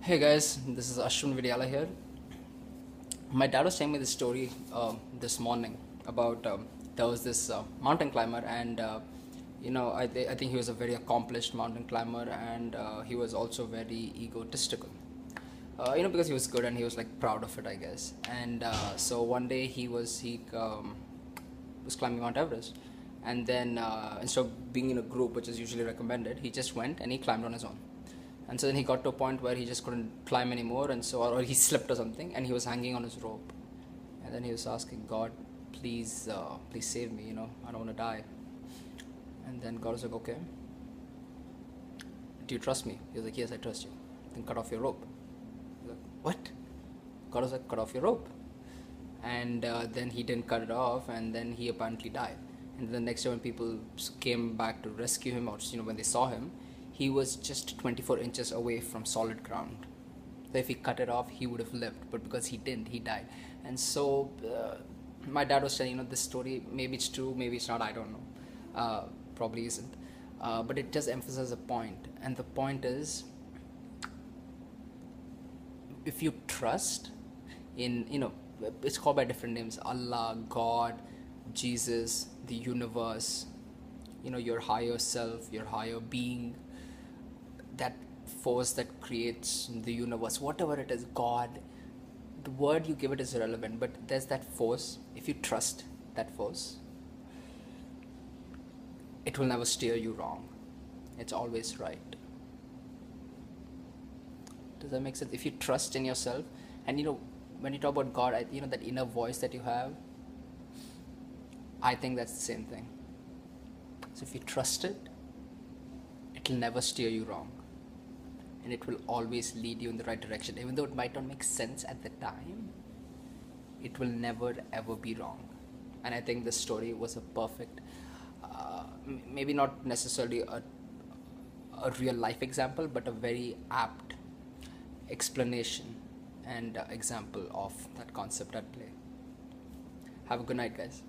Hey guys, this is Ashwin Vidyala here. My dad was telling me this story this morning about there was this mountain climber, and I think he was a very accomplished mountain climber, and he was also very egotistical. Because he was good and he was like proud of it, I guess. And so one day he was climbing Mount Everest, and then instead of being in a group, which is usually recommended, he just went and he climbed on his own. And so then he got to a point where he just couldn't climb anymore, and so or he slipped or something, and he was hanging on his rope. And then he was asking God, please save me. I don't want to die. And then God was like, okay, do you trust me? He was like, yes, I trust you. Then cut off your rope. He was like, what? God was like, cut off your rope. And then he didn't cut it off, and then he apparently died. And the next day when people came back to rescue him, or when they saw him, he was just 24 inches away from solid ground. So if he cut it off, he would have lived, but because he didn't, he died. And so my dad was saying, this story, maybe it's true, maybe it's not, I don't know. Probably isn't. But it does emphasize a point, and the point is, if you trust in, it's called by different names: Allah, God, Jesus, the universe, your higher self, your higher being, that force that creates the universe, whatever it is, God. The word you give it is irrelevant, but there's that force. If you trust that force, it will never steer you wrong. It's always right. Does that make sense? If you trust in yourself, and when you talk about God, that inner voice that you have, I think that's the same thing. So if you trust it, it'll never steer you wrong, and it will always lead you in the right direction. Even though it might not make sense at the time, it will never ever be wrong. And I think this story was a perfect, maybe not necessarily a real life example, but a very apt explanation and example of that concept at play. Have a good night, guys.